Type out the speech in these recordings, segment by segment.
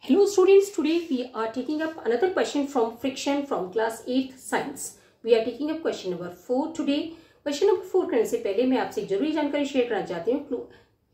Hello students, today we are taking up another question from friction from class 8th science. We are taking up question number 4 today. Question number 4 करने से पहले मैं आपसे एक जरूरी जानकारी शेयर करना चाहती हूँ।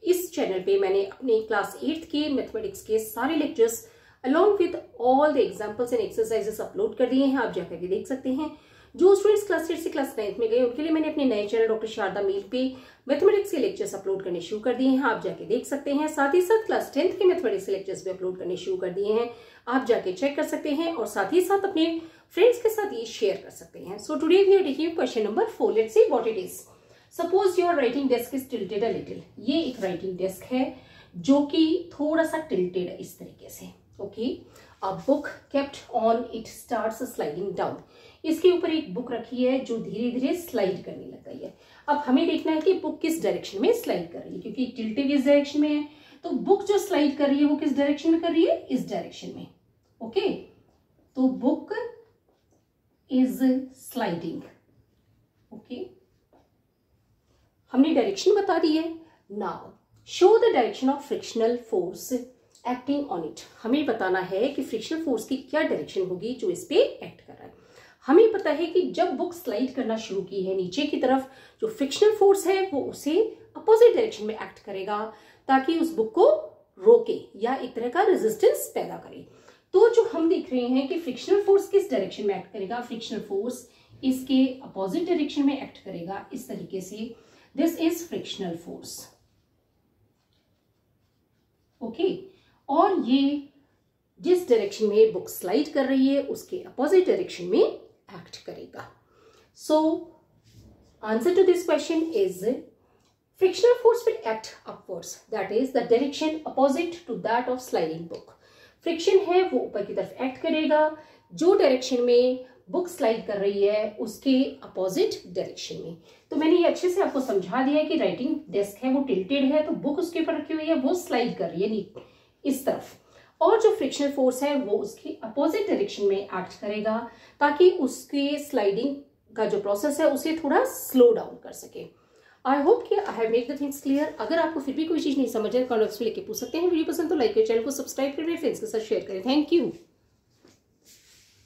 इस चैनल पे मैंने अपने क्लास 8th के मैथमेटिक्स के सारे lectures along with all the examples and exercises upload कर दिए हैं, आप जाकर के देख सकते हैं। जो स्टूडेंट्स क्लास 8 से क्लास 9 में गए उनके लिए मैंने अपने नए चैनल डॉक्टर शारदा मील पे मैथमेटिक्स के लेक्चर्स अपलोड करने शुरू कर दिए हैं, आप जाके देख सकते हैं। साथ ही साथ क्लास 10th के मैथमेटिक्स के लेक्चर्स भी अपलोड करने शुरू कर दिए हैं, आप जाके चेक कर सकते हैं और साथ ही साथ अपने फ्रेंड्स के साथ ये शेयर कर सकते हैं। So today we are taking question number 4। Let's see what it is. Suppose your writing desk is tilted a little. ये एक राइटिंग डेस्क है जो कि थोड़ा सा टिल्टेड है इस तरीके से। Okay, a book kept on it starts sliding down. इसके ऊपर एक बुक रखी है जो धीरे धीरे स्लाइड करने लग गई है। अब हमें देखना है कि बुक किस डायरेक्शन में स्लाइड कर रही है, क्योंकि टिल्टेड इस डायरेक्शन में है, तो बुक जो स्लाइड कर रही है वो किस डायरेक्शन में कर रही है, इस डायरेक्शन में। ओके, तो बुक इज स्लाइडिंग। ओके, हमने डायरेक्शन बता दी है। Now show the direction of frictional force acting on it. हमें बताना है कि फ्रिक्शनल फोर्स की क्या डायरेक्शन होगी जो इस पे एक्ट कर रहा है। हमें पता है कि जब बुक स्लाइड करना शुरू की है नीचे की तरफ, जो फ्रिक्शनल फोर्स है वो उसे अपोजिट डायरेक्शन में एक्ट करेगा ताकि उस बुक को रोके या एक तरह का रेजिस्टेंस पैदा करे। तो जो हम देख रहे हैं कि फ्रिक्शनल फोर्स किस डायरेक्शन में एक्ट करेगा, फ्रिक्शनल फोर्स इसके अपोजिट डायरेक्शन में एक्ट करेगा इस तरीके से। This is frictional force. Okay, और ये जिस डायरेक्शन में बुक स्लाइड कर रही है उसके अपोजिट डायरेक्शन में एक्ट करेगा। So answer to this question is frictional force will act upwards, that is the direction opposite to that of sliding book. Friction है वो ऊपर की तरफ एक्ट करेगा, जो डायरेक्शन में बुक स्लाइड कर रही है उसके अपोजिट डायरेक्शन में। तो मैंने ये अच्छे से आपको समझा दिया है कि राइटिंग डेस्क है वो टिल्टेड है, तो बुक उसके ऊपर रखी हुई है, वो स्लाइड कर रही है इस तरफ, और जो फ्रिक्शनल फोर्स है वो उसके अपोजिट डायरेक्शन में एक्ट करेगा ताकि उसके स्लाइडिंग का जो प्रोसेस है उसे थोड़ा स्लो डाउन कर सके। आई होप कि I have made the things clear. अगर आपको फिर भी कोई चीज नहीं समझ है कमेंट्स में लेके पूछ सकते हैं। वीडियो पसंद तो लाइक करें, चैनल को सब्सक्राइब करें, फ्रेंड्स के साथ शेयर करें। Thank you.